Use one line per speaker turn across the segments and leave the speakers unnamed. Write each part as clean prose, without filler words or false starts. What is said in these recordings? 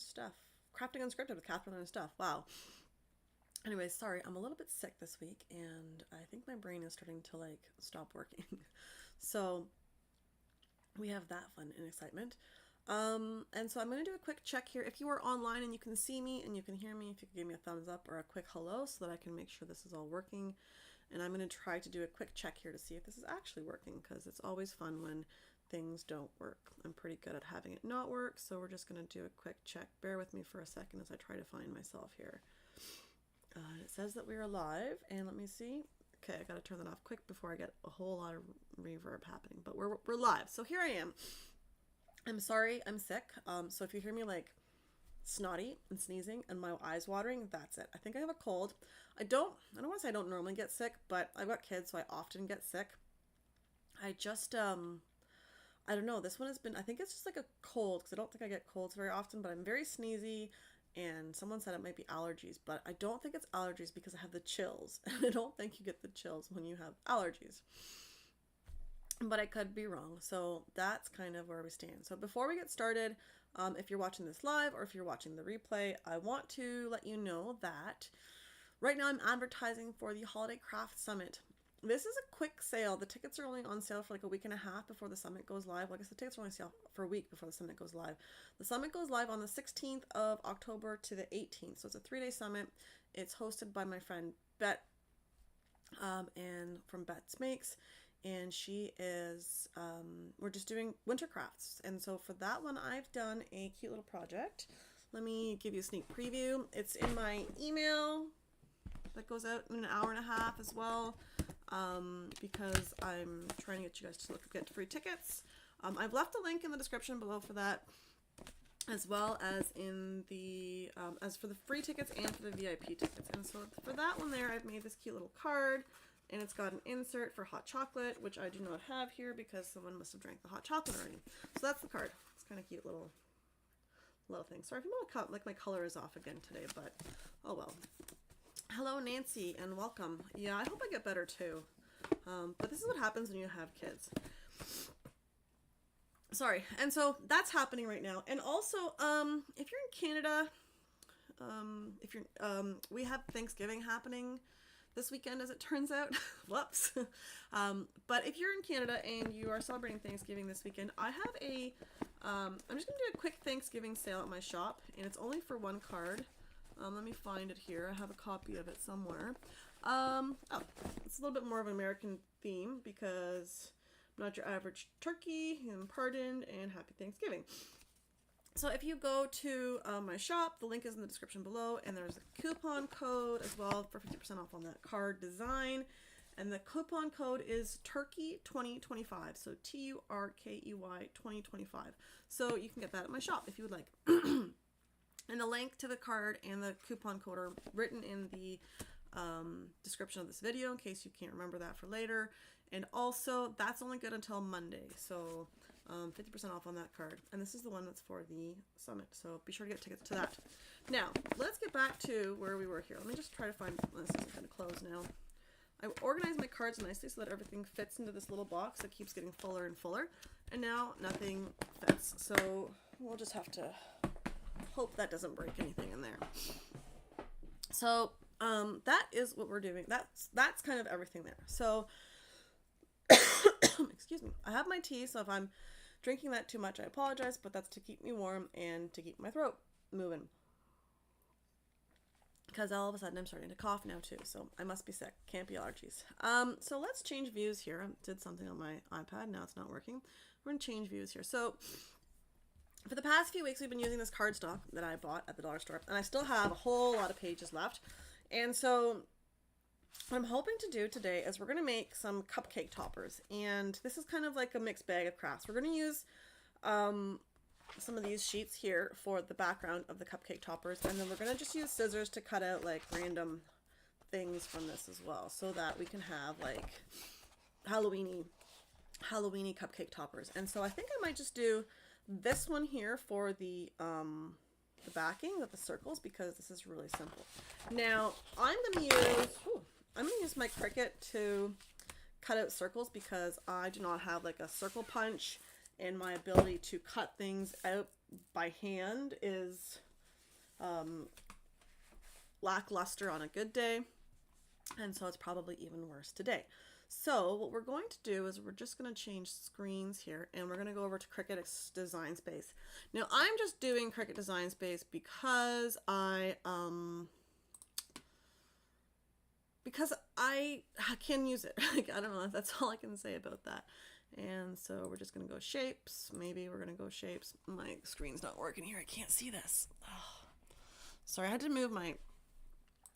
stuff. Crafting Unscripted with Catherine and stuff. Wow. Anyways, sorry, I'm a little bit sick this week, and I think my brain is starting to like stop working. So we have that fun and excitement. And so I'm going to do a quick check here. If you are online and you can see me and you can hear me, if you could give me a thumbs up or a quick hello so that I can make sure this is all working. And I'm going to try to do a quick check here to see if this is actually working, because it's always fun when things don't work. I'm pretty good at having it not work, so we're just going to do a quick check. Bear with me for a second as I try to find myself here. It says that we are live, and let me see. Okay, I got to turn that off quick before I get a whole lot of reverb happening, but we're live. So here I am. I'm sorry, I'm sick. So if you hear me like snotty and sneezing and my eyes watering, that's it. I think I have a cold. I don't want to say I don't normally get sick, but I've got kids, so I often get sick. I just, I don't know. This one has been, I think it's just like a cold, because I don't think I get colds very often, but I'm very sneezy. And someone said it might be allergies, but I don't think it's allergies because I have the chills. And I don't think you get the chills when you have allergies. But I could be wrong. So that's kind of where we stand. So before we get started, if you're watching this live or if you're watching the replay, I want to let you know that right now I'm advertising for the Holiday Craft Summit. This is a quick sale. The tickets are only on sale for like a week and a half before the summit goes live. Well, I guess the tickets are only on sale for a week before the summit goes live. The summit goes live on the 16th of October to the 18th. So it's a 3-day summit. It's hosted by my friend Bet, and from Bet's Makes. And she is, we're just doing winter crafts. And so for that one, I've done a cute little project. Let me give you a sneak preview. It's in my email that goes out in an hour and a half as well. Because I'm trying to get you guys to get free tickets. I've left a link in the description below for that, as well as in the as for the free tickets and for the VIP tickets. And so for that one there, I've made this cute little card, and it's got an insert for hot chocolate, which I do not have here because someone must have drank the hot chocolate already. So that's the card. It's kind of cute little thing. Sorry if my color is off again today, but oh well. Hello, Nancy, and welcome. Yeah, I hope I get better too. But this is what happens when you have kids. Sorry. And so that's happening right now. And also, if you're in Canada, we have Thanksgiving happening this weekend, as it turns out. Whoops. But if you're in Canada and you are celebrating Thanksgiving this weekend, I have I'm just going to do a quick Thanksgiving sale at my shop, and it's only for one card. Let me find it here. I have a copy of it somewhere. It's a little bit more of an American theme because I'm not your average turkey, and pardoned, and happy Thanksgiving. So if you go to my shop, the link is in the description below, and there's a coupon code as well for 50% off on that card design. And the coupon code is Turkey2025. So TURKEY 2025. So you can get that at my shop if you would like. And the link to the card and the coupon code are written in the description of this video in case you can't remember that for later. And also, that's only good until Monday. So 50% off on that card. And this is the one that's for the summit. So be sure to get tickets to that. Now, let's get back to where we were here. Let me just try to find, this is going to close now. I organized my cards nicely so that everything fits into this little box that keeps getting fuller and fuller. And now nothing fits. So we'll just have to hope that doesn't break anything in there. So that is what we're doing. That's kind of everything there. So excuse me, I have my tea, so if I'm drinking that too much, I apologize, but that's to keep me warm and to keep my throat moving, because all of a sudden I'm starting to cough now too, so I must be sick. Can't be allergies. So let's change views here. I did something on my iPad, now it's not working. We're gonna change views here. So for the past few weeks, we've been using this cardstock that I bought at the dollar store, and I still have a whole lot of pages left. And so what I'm hoping to do today is we're going to make some cupcake toppers. And this is kind of like a mixed bag of crafts. We're going to use some of these sheets here for the background of the cupcake toppers. And then we're going to just use scissors to cut out like random things from this as well, so that we can have like Halloweeny cupcake toppers. And so I think I might just do this one here for the backing with the circles, because this is really simple. Now I'm going to use my Cricut to cut out circles, because I do not have like a circle punch, and my ability to cut things out by hand is lackluster on a good day, and so it's probably even worse today. So what we're going to do is we're just going to change screens here, and we're going to go over to Cricut Design Space. Now I'm just doing Cricut Design Space because I can use it. Like, I don't know, that's all I can say about that. And so we're just going to go shapes. Maybe we're going to go shapes. My screen's not working here. I can't see this. Oh. Sorry, I had to move my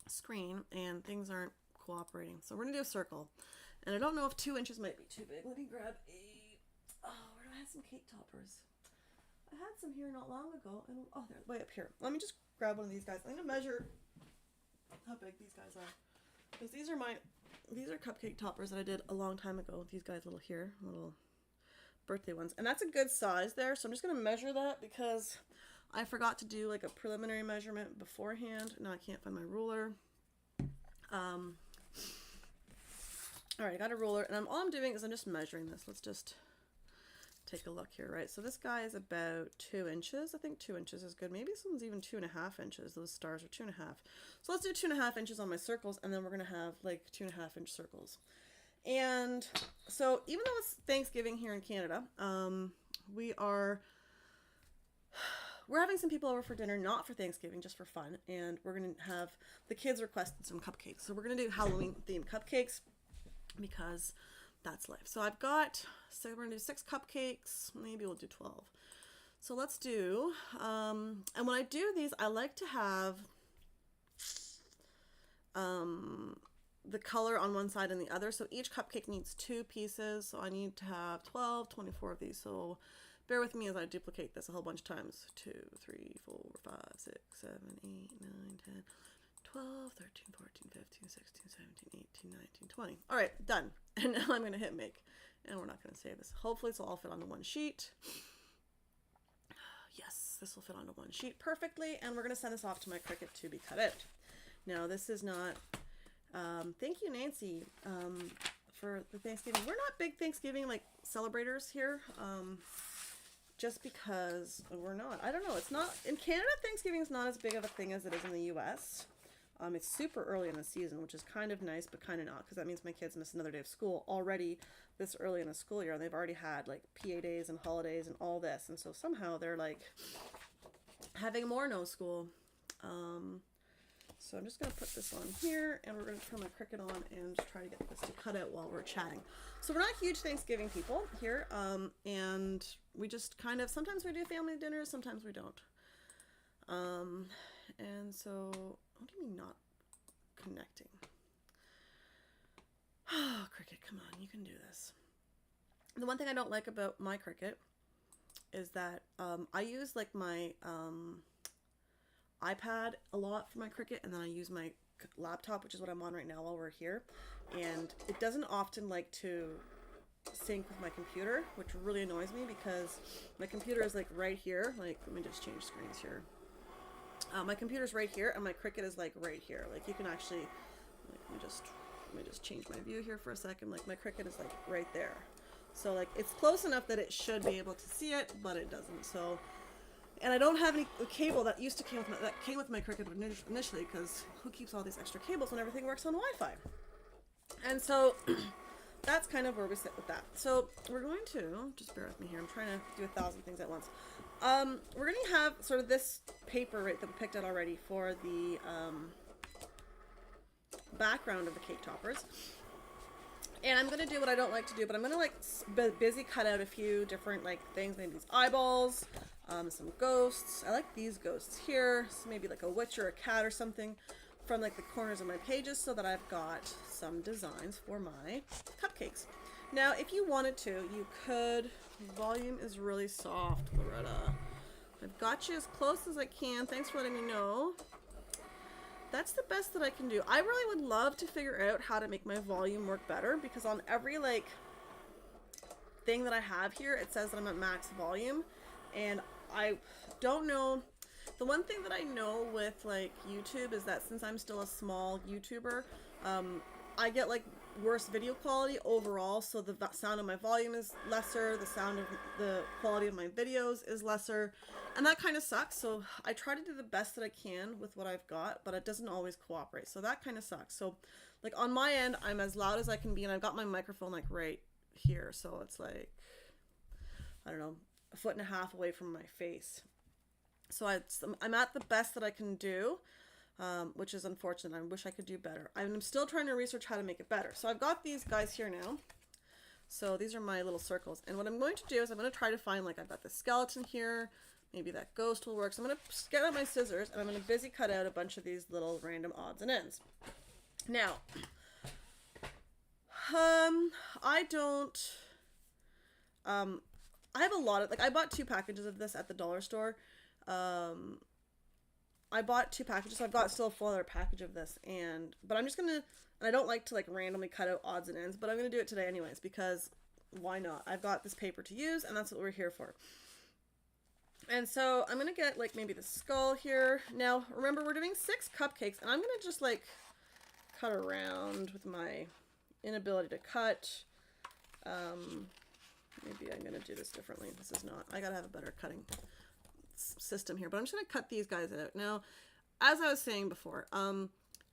screen and things aren't cooperating. So we're going to do a circle. And I don't know if 2 inches might be too big. Let me grab where do I have some cake toppers? I had some here not long ago. And oh, they're way up here. Let me just grab one of these guys. I'm going to measure how big these guys are. Because these are cupcake toppers that I did a long time ago. These guys little birthday ones. And that's a good size there. So I'm just going to measure that because I forgot to do like a preliminary measurement beforehand. Now I can't find my ruler. All right, I got a ruler, and all I'm doing is I'm just measuring this. Let's just take a look here, right? So this guy is about 2 inches. I think 2 inches is good. Maybe this one's even 2.5 inches. Those stars are 2.5. So let's do 2.5 inches on my circles, and then we're gonna have like 2.5 inch circles. And so even though it's Thanksgiving here in Canada, we're having some people over for dinner, not for Thanksgiving, just for fun. And we're gonna have, the kids requested some cupcakes. So we're gonna do Halloween themed cupcakes, because that's life. So I've got, so we're gonna do 6 cupcakes, maybe we'll do 12. So let's do, and when I do these, I like to have the color on one side and the other. So each cupcake needs 2 pieces. So I need to have 12, 24 of these. So bear with me as I duplicate this a whole bunch of times. 2, 3, 4, 5, 6, 7, 8, 9, 10, 12, 13, 14, 15, 16, 17, 18, 19, 20. All right, done. And now I'm going to hit make. And we're not going to save this. Hopefully this will all fit onto one sheet. Yes, this will fit onto one sheet perfectly. And we're going to send this off to my Cricut to be cut out. Now this is not, thank you Nancy for the Thanksgiving. We're not big Thanksgiving like celebrators here. Just because we're not. I don't know. It's not, in Canada, Thanksgiving is not as big of a thing as it is in the US. It's super early in the season, which is kind of nice, but kind of not, because that means my kids miss another day of school already this early in the school year, and they've already had like PA days and holidays and all this, and so somehow they're like having more no school. So I'm just going to put this on here, and we're going to turn my Cricut on and try to get this to cut out while we're chatting. So we're not huge Thanksgiving people here, and we just kind of, sometimes we do family dinners, sometimes we don't. And so, what do you mean not connecting? Oh, Cricut, come on, you can do this. The one thing I don't like about my Cricut is that I use like my iPad a lot for my Cricut, and then I use my laptop, which is what I'm on right now while we're here, and it doesn't often like to sync with my computer, which really annoys me because my computer is like right here. Like, let me just change screens here. My computer's right here, and my Cricut is like right here. Like, you can actually, like, let me just change my view here for a second. Like, my Cricut is like right there. So like, it's close enough that it should be able to see it, but it doesn't. So, and I don't have any cable that used to came with my Cricut initially, because who keeps all these extra cables when everything works on Wi-Fi? And so that's kind of where we sit with that. So we're going to, just bear with me here, I'm trying to do 1,000 things at once. We're going to have sort of this paper, right, that we picked out already for the background of the cake toppers. And I'm going to do what I don't like to do, but I'm going to like busy cut out a few different like things, maybe these eyeballs, some ghosts. I like these ghosts here, so maybe like a witch or a cat or something from like the corners of my pages, so that I've got some designs for my cupcakes. Now, if you wanted to, you could, volume is really soft, Loretta. I've got you as close as I can. Thanks for letting me know. That's the best that I can do. I really would love to figure out how to make my volume work better, because on every like thing that I have here, it says that I'm at max volume, and I don't know. The one thing that I know with like YouTube is that since I'm still a small YouTuber, I get like worse video quality overall, so the sound of my volume is lesser, the sound of the quality of my videos is lesser, and that kind of sucks. So I try to do the best that I can with what I've got, but it doesn't always cooperate, so that kind of sucks. So like on my end, I'm as loud as I can be, and I've got my microphone like right here, so it's like, I don't know, 1.5 feet away from my face. So I'm at the best that I can do, which is unfortunate. I wish I could do better. I'm still trying to research how to make it better. So I've got these guys here now. So these are my little circles. And what I'm going to do is I'm going to try to find, like, I've got the skeleton here. Maybe that ghost will work. So I'm going to get out my scissors and I'm going to busy cut out a bunch of these little random odds and ends. Now, I don't, I have a lot of, like, I bought 2 packages of this at the dollar store. I bought 2 packages, so I've got still a full other package of this, but I'm just gonna, and I don't like to like randomly cut out odds and ends, but I'm gonna do it today anyways, because why not? I've got this paper to use, and that's what we're here for. And so I'm gonna get like maybe the skull here. Now, remember, we're doing 6 cupcakes, and I'm gonna just like cut around with my inability to cut. Maybe I'm gonna do this differently. This is not, I gotta have a better cutting system here, but I'm just gonna cut these guys out. Now, as I was saying before,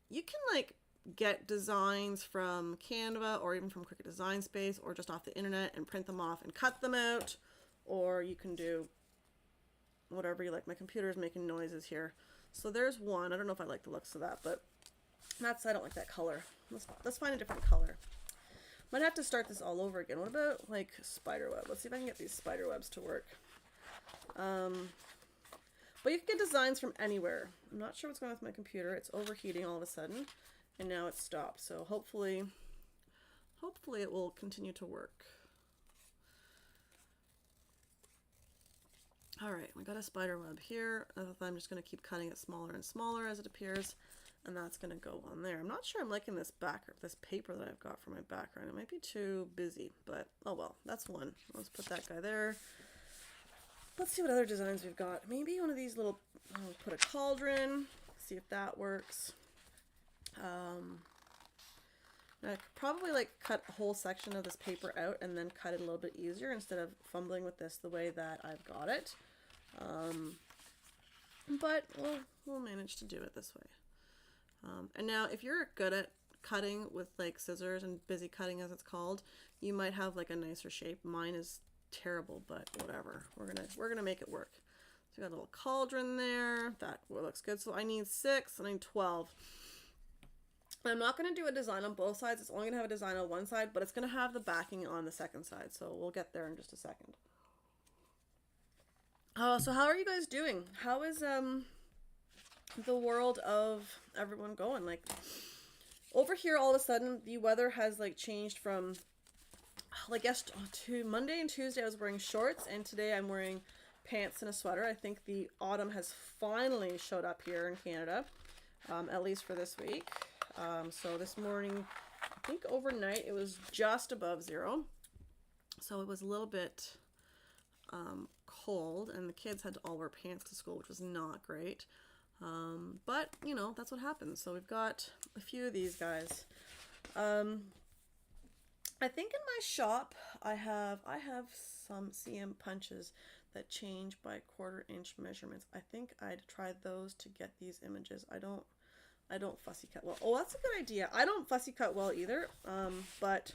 you can like get designs from Canva or even from Cricut Design Space or just off the internet and print them off and cut them out, or you can do whatever you like. My computer is making noises here. So there's one. I don't know if I like the looks of that, but I don't like that color. Let's find a different color. Might have to start this all over again. What about like spider web? Let's see if I can get these spider webs to work. But you can get designs from anywhere. I'm not sure what's going on with my computer. It's overheating all of a sudden, and now it's stopped. So hopefully it will continue to work. All right, we got a spider web here. I'm just going to keep cutting it smaller and smaller as it appears, and that's going to go on there. I'm not sure I'm liking this paper that I've got for my background. It might be too busy, but oh well, that's one. Let's put that guy there. Let's see what other designs we've got. Maybe one of these little, I'll put a cauldron, see if that works. I could probably like cut a whole section of this paper out and then cut it a little bit easier instead of fumbling with this the way that I've got it. But we'll manage to do it this way. And now if you're good at cutting with like scissors and busy cutting as it's called, you might have like a nicer shape. Mine is terrible, but whatever. We're gonna make it work. So we got a little cauldron there. That looks good. So I need 6 and I need 12. I'm not gonna do a design on both sides. It's only gonna have a design on one side, but it's gonna have the backing on the second side. So we'll get there in just a second. So how are you guys doing? How is the world of everyone going? Like over here, all of a sudden the weather has like changed from like to Monday and Tuesday I was wearing shorts, and today I'm wearing pants and a sweater. I think the autumn has finally showed up here in Canada, at least for this week. So this morning, I think overnight it was just above 0, so it was a little bit cold, and the kids had to all wear pants to school, which was not great. But you know, that's what happens. So we've got a few of these guys. I think in my shop I have some CM punches that change by 1/4 inch measurements. I think I'd try those to get these images. I don't fussy cut well. Oh, that's a good idea. I don't fussy cut well either. But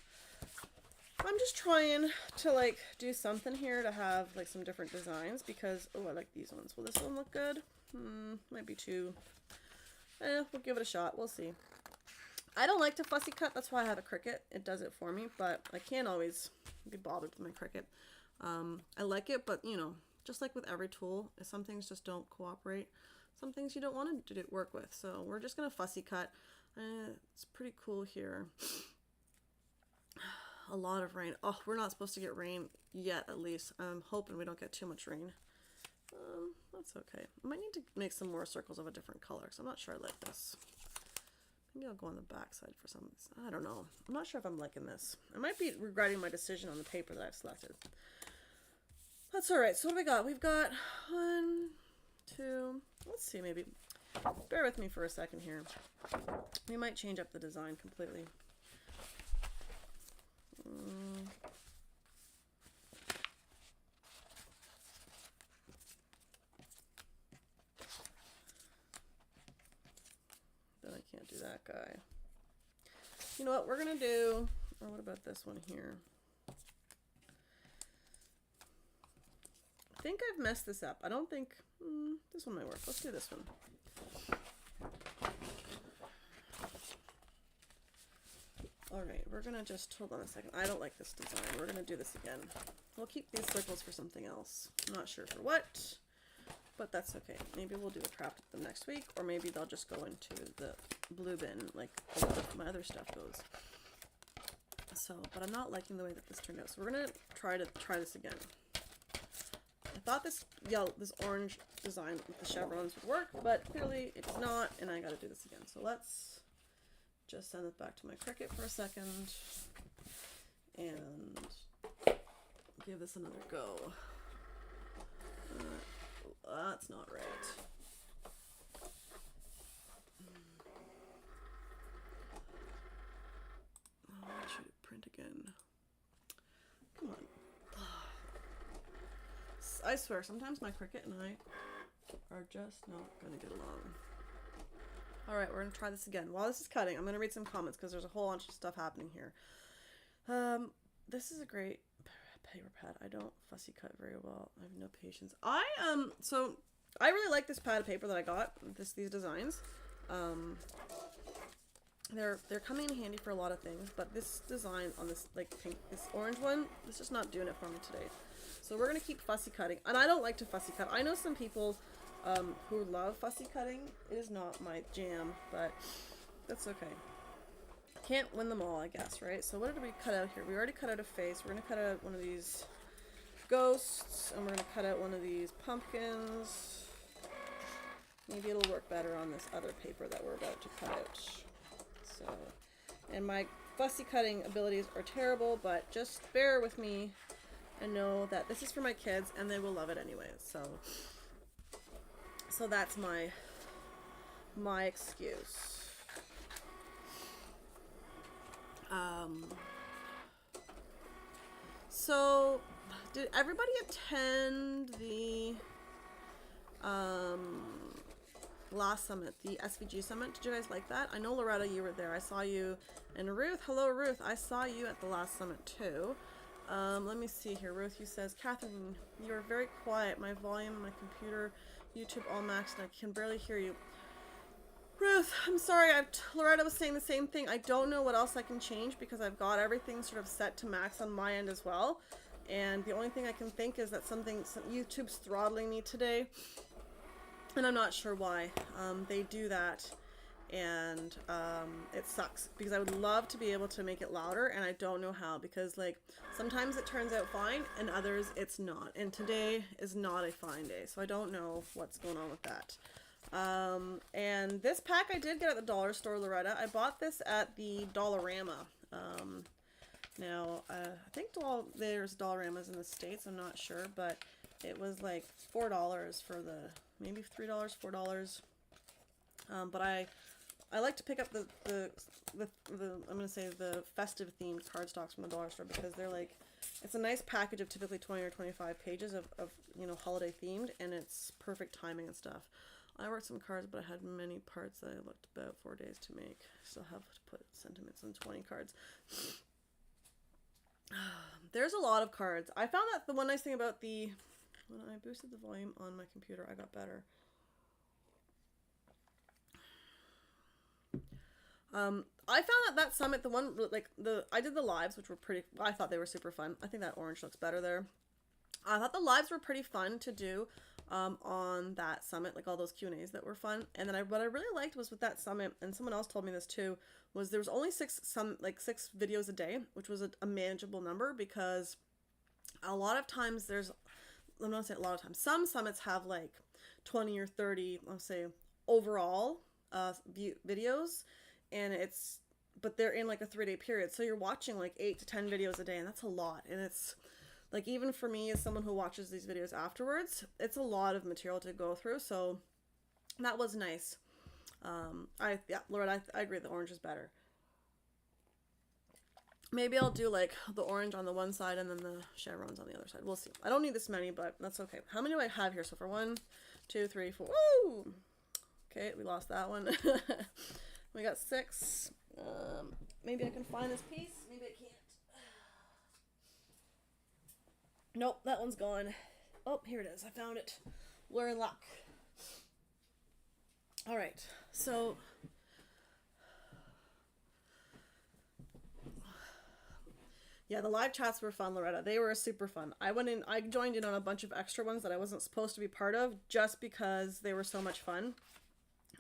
I'm just trying to like do something here to have like some different designs, because I like these ones. Will this one look good? Might be too. We'll give it a shot. We'll see. I don't like to fussy cut. That's why I have a Cricut. It does it for me, but I can't always be bothered with my Cricut. I like it, but you know, just like with every tool, some things just don't cooperate. Some things you don't want to work with. So we're just gonna fussy cut. It's pretty cool here. A lot of rain. Oh, we're not supposed to get rain yet, at least. I'm hoping we don't get too much rain. That's okay. I might need to make some more circles of a different color, because I'm not sure I like this. Maybe I'll go on the back side for some of this. I don't know. I'm not sure if I'm liking this. I might be regretting my decision on the paper that I've selected. That's alright. So what do we got? We've got 1, 2, let's see, maybe. Bear with me for a second here. We might change up the design completely. Then I can't do that guy. You know what we're gonna do? Or what about this one here? I think I've messed this up. I don't think this one might work. Let's do this one. All right, we're gonna just hold on a second. I don't like this design. We're gonna do this again. We'll keep these circles for something else. I'm not sure for what, but that's okay. Maybe we'll do a craft with them next week, or maybe they'll just go into the blue bin like a lot of my other stuff goes. So, but I'm not liking the way that this turned out. So we're gonna try this again. I thought this orange design with the chevrons would work, but clearly it does not, and I gotta do this again. So let's just send it back to my Cricut for a second and give this another go. That's not right. Oh, I should print again. Come on. I swear, sometimes my Cricut and I are just not gonna get along. Alright, we're gonna try this again. While this is cutting, I'm gonna read some comments because there's a whole bunch of stuff happening here. This is a great paper pad. I don't fussy cut very well. I have no patience. So I really like this pad of paper that I got. These designs. They're coming in handy for a lot of things, but this design on this like pink, this orange one, it's just not doing it for me today. So we're gonna keep fussy cutting, and I don't like to fussy cut. I know some people who love fussy cutting. It is not my jam, but that's okay. Can't win them all, I guess, right? So what did we cut out here? We already cut out a face. We're gonna cut out one of these ghosts, and we're gonna cut out one of these pumpkins. Maybe it'll work better on this other paper that we're about to cut out. So, and my fussy cutting abilities are terrible, but just bear with me and know that this is for my kids and they will love it anyway. So that's my excuse. So did everybody attend the last summit, the SVG summit? Did you guys like that? I know Loretta, you were there. I saw you. And Ruth, hello Ruth. I saw you at the last summit too. Let me see here. Ruth, you says, Catherine, you are very quiet. My volume, my computer, YouTube all maxed, and I can barely hear you. Ruth, I'm sorry. Loretta was saying the same thing. I don't know what else I can change because I've got everything sort of set to max on my end as well. And the only thing I can think is that YouTube's throttling me today. And I'm not sure why. They do that. And it sucks because I would love to be able to make it louder, and I don't know how, because like sometimes it turns out fine and others it's not, and today is not a fine day, so I don't know what's going on with that. And this pack I did get at the dollar store, Loretta. I bought this at the Dollarama. Now I think there's Dollaramas in the States, I'm not sure, but it was like $4 for maybe $3, $4. But I like to pick up the I'm gonna say the festive themed cardstocks from the dollar store because they're like, it's a nice package of typically 20 or 25 pages of you know, holiday themed, and it's perfect timing and stuff. I worked some cards, but I had many parts that I looked about 4 days to make. Still have to put sentiments on 20 cards. There's a lot of cards. I found that the one nice thing about when I boosted the volume on my computer, I got better. I found that summit, the one, like, I did the lives, which were pretty, I thought they were super fun. I think that orange looks better there. I thought the lives were pretty fun to do, on that summit, like all those Q&As that were fun. And then what I really liked was with that summit, and someone else told me this too, was there was only six videos a day, which was a manageable number, because a lot of times I'm not saying a lot of times, some summits have like 20 or 30, let's say, overall, videos. And but they're in like a 3-day period. So you're watching like 8 to 10 videos a day, and that's a lot. And it's like, even for me as someone who watches these videos afterwards, it's a lot of material to go through. So that was nice. Yeah, Lord, I agree the orange is better. Maybe I'll do like the orange on the one side and then the chevrons on the other side. We'll see. I don't need this many, but that's okay. How many do I have here? So for 1, 2, 3, 4. Woo! Okay, we lost that one. We got 6. Maybe I can find this piece. Maybe I can't. Nope, that one's gone. Oh, here it is. I found it. We're in luck. All right, so yeah, the live chats were fun, Loretta. They were super fun. I joined in on a bunch of extra ones that I wasn't supposed to be part of just because they were so much fun.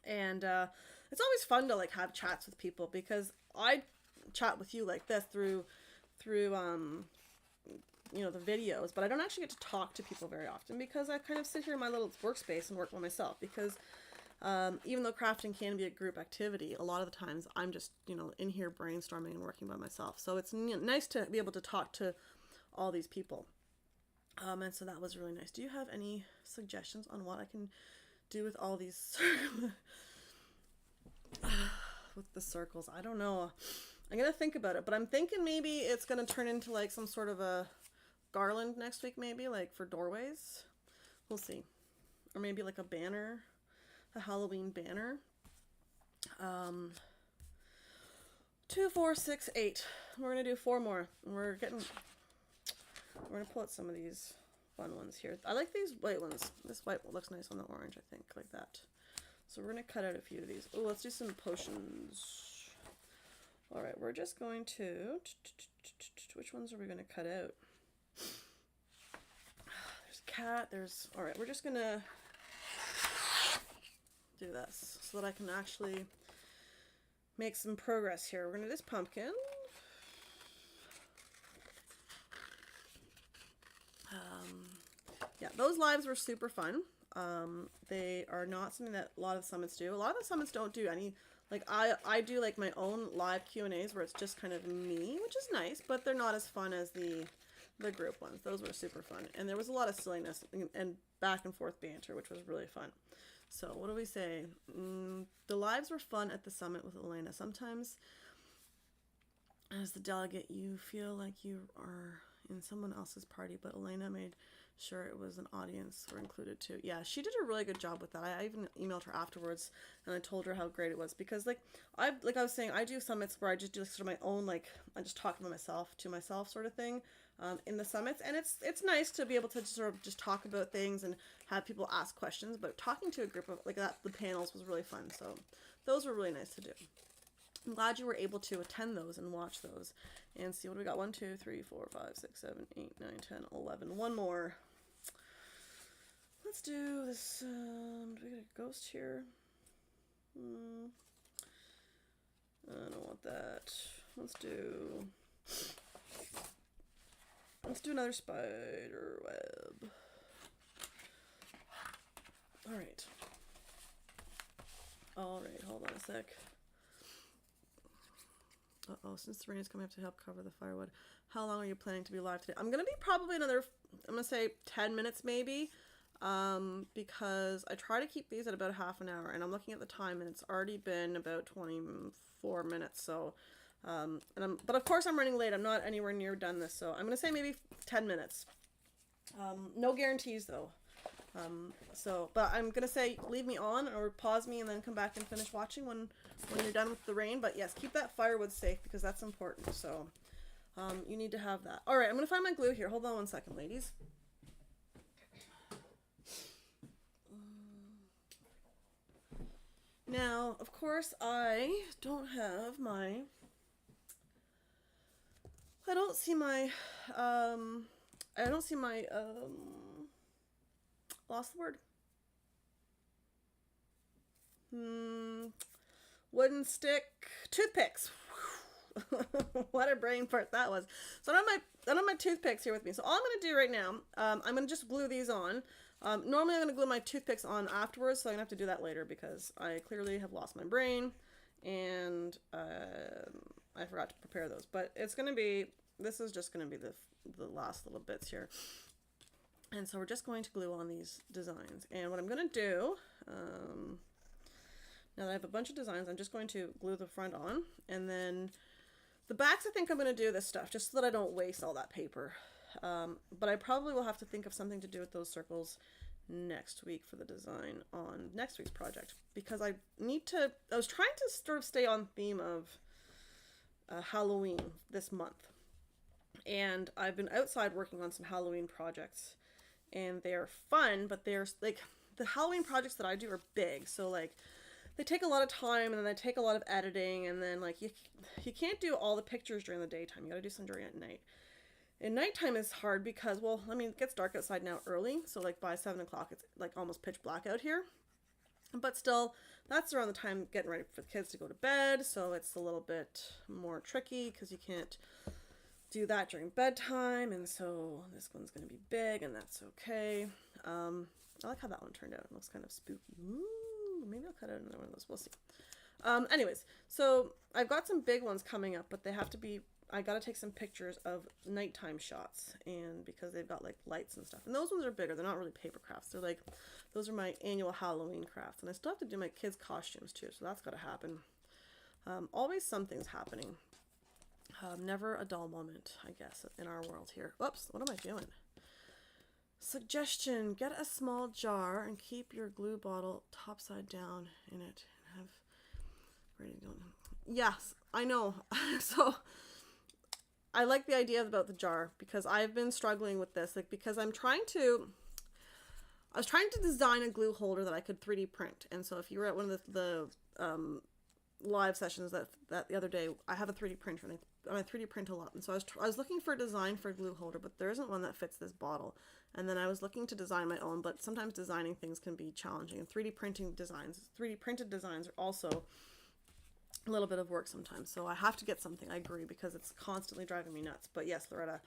And it's always fun to like have chats with people because I chat with you like this through you know, the videos, but I don't actually get to talk to people very often because I kind of sit here in my little workspace and work by myself because even though crafting can be a group activity, a lot of the times I'm just, you know, in here brainstorming and working by myself. So it's nice to be able to talk to all these people. And so that was really nice. Do you have any suggestions on what I can do with all these with the circles? I don't know. I'm going to think about it, but I'm thinking maybe it's going to turn into like some sort of a garland next week, maybe like for doorways. We'll see. Or maybe like a banner. A Halloween banner. 2, 4, 6, 8. We're gonna do 4 more. We're gonna pull out some of these fun ones here. I like these white ones. This white looks nice on the orange, I think, like that. So we're gonna cut out a few of these. Oh, let's do some potions. All right, we're just going to. Which ones are we gonna cut out? There's a cat. There's. All right, we're just gonna do this so that I can actually make some progress here. We're gonna do this pumpkin. Yeah, those lives were super fun. They are not something that a lot of summits do. A lot of the summits don't do any, like I do like my own live Q&As where it's just kind of me, which is nice, but they're not as fun as the group ones. Those were super fun. And there was a lot of silliness and back and forth banter, which was really fun. So what do we say? The lives were fun at the summit with Elena. Sometimes as the delegate, you feel like you are in someone else's party, but Elena made sure it was an audience were included too. Yeah, she did a really good job with that. I even emailed her afterwards and I told her how great it was because like I was saying, I do summits where I just do sort of my own, like I just talk about myself to myself sort of thing. In the summits, and it's nice to be able to sort of just talk about things and have people ask questions, but talking to a group of like that, the panels was really fun. So those were really nice to do. I'm glad you were able to attend those and watch those and see what we got. 1, 2, 3, 4, 5, 6, 7, 8, 9, 10, 11. One more. Let's do this. Do we get a ghost here? I don't want that. Let's do another spider web. Alright, hold on a sec. Uh-oh, since Serena's coming up to help cover the firewood. How long are you planning to be live today? I'm going to be probably another, I'm going to say 10 minutes maybe, because I try to keep these at about half an hour, and I'm looking at the time, and it's already been about 24 minutes, so... but of course I'm running late. I'm not anywhere near done this, so I'm gonna say maybe 10 minutes. No guarantees though. But I'm gonna say leave me on or pause me and then come back and finish watching when you're done with the rain. But yes, keep that firewood safe because that's important. So you need to have that. All right, I'm gonna find my glue here. Hold on one second, ladies. Now, of course, I don't see my, lost the word. Wooden stick, toothpicks. What a brain fart that was. So I don't have my toothpicks here with me. So all I'm going to do right now, I'm going to just glue these on. Normally I'm going to glue my toothpicks on afterwards, so I'm going to have to do that later because I clearly have lost my brain and I forgot to prepare those. But this is just going to be the last little bits here. And so we're just going to glue on these designs. And what I'm going to do, now that I have a bunch of designs, I'm just going to glue the front on. And then The backs, I think I'm going to do this stuff just so that I don't waste all that paper. But I probably will have to think of something to do with those circles next week for the design on next week's project, because I was trying to sort of stay on theme of Halloween this month. And I've been outside working on some Halloween projects, and they're fun, but they're like, the Halloween projects that I do are big. So like, they take a lot of time, and then they take a lot of editing, and then like you can't do all the pictures during the daytime. You got to do some during at night. And nighttime is hard because, well, I mean, it gets dark outside now early. So like by 7 o'clock, it's like almost pitch black out here. But still, that's around the time getting ready for the kids to go to bed. So it's a little bit more tricky because you can't do that during bedtime. And so this one's going to be big, and that's okay. I like how that one turned out. It looks kind of spooky. Ooh, maybe I'll cut out another one of those. We'll see. Anyways, so I've got some big ones coming up, but they have to be, I got to take some pictures of nighttime shots, and because they've got like lights and stuff, and those ones are bigger. They're not really paper crafts. They're like, those are my annual Halloween crafts, and I still have to do my kids' costumes too, so that's got to happen. Always something's happening. Never a dull moment, I guess, in our world here. Whoops, what am I doing? Suggestion, get a small jar and keep your glue bottle topside down in it. And have ready to go. Yes, I know. So I like the idea about the jar, because I've been struggling with this, like, because I was trying to design a glue holder that I could 3D print. And so if you were at one of the live sessions that the other day, I have a 3D printer, and I 3D print a lot. And so I was looking for a design for a glue holder, but there isn't one that fits this bottle. And then I was looking to design my own, but sometimes designing things can be challenging. And 3D printed designs are also a little bit of work sometimes. So I have to get something, I agree, because it's constantly driving me nuts. But yes, Loretta,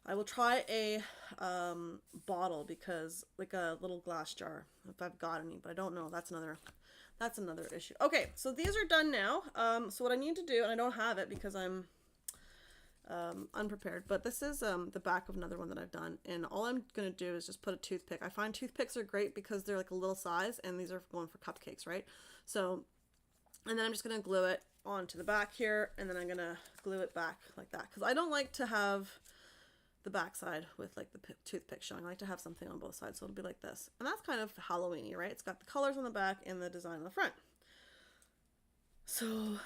I will try a bottle, because like a little glass jar, if I've got any, but I don't know. That's another issue. Okay, so these are done now. So what I need to do, and I don't have it because I'm unprepared, but this is the back of another one that I've done, and all I'm gonna do is just put a toothpick. I find toothpicks are great because they're like a little size, and these are going for cupcakes, right? So, and then I'm just gonna glue it onto the back here, and then I'm gonna glue it back like that, because I don't like to have the back side with like the toothpick showing. I like to have something on both sides, so it'll be like this. And that's kind of Halloween-y, right? It's got the colors on the back and the design on the front. So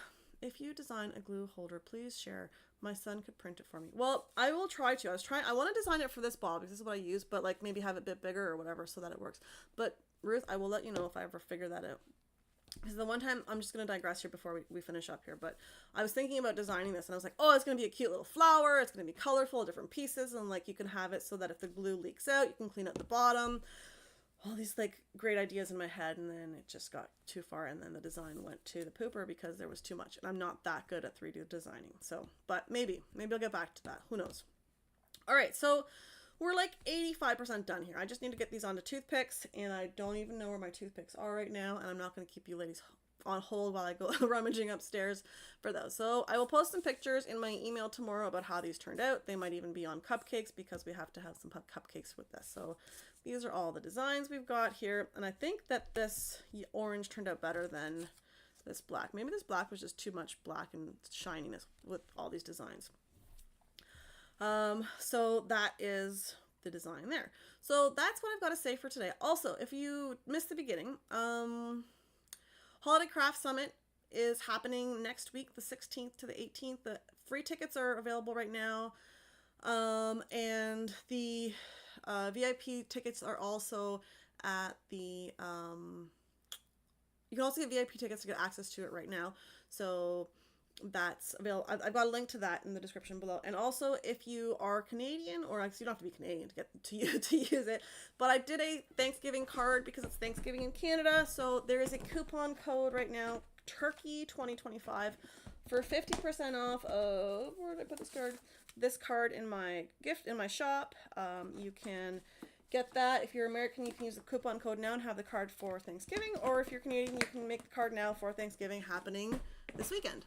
if you design a glue holder, please share. My son could print it for me. Well, I will try to. I want to design it for this ball because this is what I use, but like maybe have it a bit bigger or whatever so that it works. But Ruth, I will let you know if I ever figure that out. Because the one time, I'm just going to digress here before we finish up here, but I was thinking about designing this, and I was like, oh, it's going to be a cute little flower, it's going to be colorful, different pieces, and like you can have it so that if the glue leaks out, you can clean up the bottom. All these like great ideas in my head, and then it just got too far, and then the design went to the pooper because there was too much, and I'm not that good at 3D designing. So, but maybe I'll get back to that. Who knows? All right, so we're like 85% done here. I just need to get these onto toothpicks, and I don't even know where my toothpicks are right now, and I'm not going to keep you ladies on hold while I go rummaging upstairs for those. So I will post some pictures in my email tomorrow about how these turned out. They might even be on cupcakes because we have to have some cupcakes with this. So these are all the designs we've got here, and I think that this orange turned out better than this black. Maybe this black was just too much black and shininess with all these designs. So that is the design there. So that's what I've got to say for today. Also, if you missed the beginning, Holiday Craft Summit is happening next week, the 16th to the 18th. The free tickets are available right now. And the VIP tickets are also at the, you can also get VIP tickets to get access to it right now. So that's available. I've got a link to that in the description below. And also, if you are Canadian, or actually you don't have to be Canadian to get to use it, but I did a Thanksgiving card because it's Thanksgiving in Canada. So there is a coupon code right now, Turkey 2025, for 50% off of, where did I put this card? This card in my shop. You can get that. If you're American, you can use the coupon code now and have the card for Thanksgiving, or if you're Canadian, you can make the card now for Thanksgiving happening this weekend.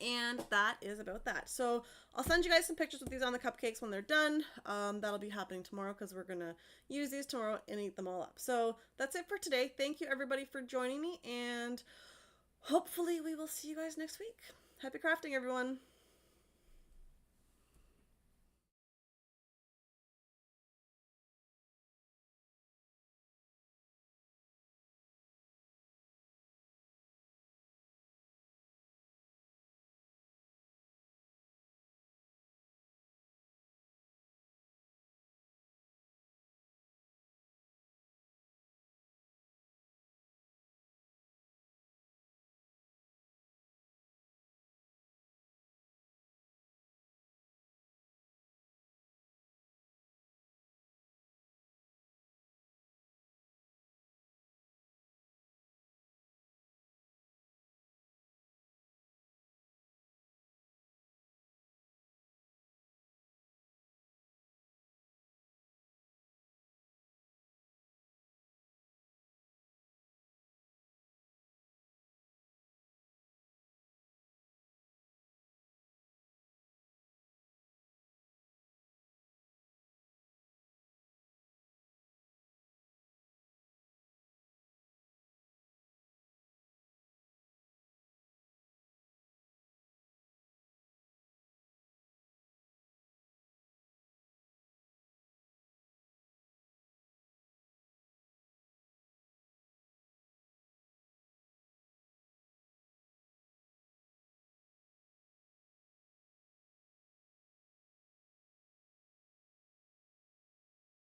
And that is about that. So I'll send you guys some pictures with these on the cupcakes when they're done. That'll be happening tomorrow because we're going to use these tomorrow and eat them all up. So that's it for today. Thank you everybody for joining me, and hopefully we will see you guys next week. Happy crafting, everyone.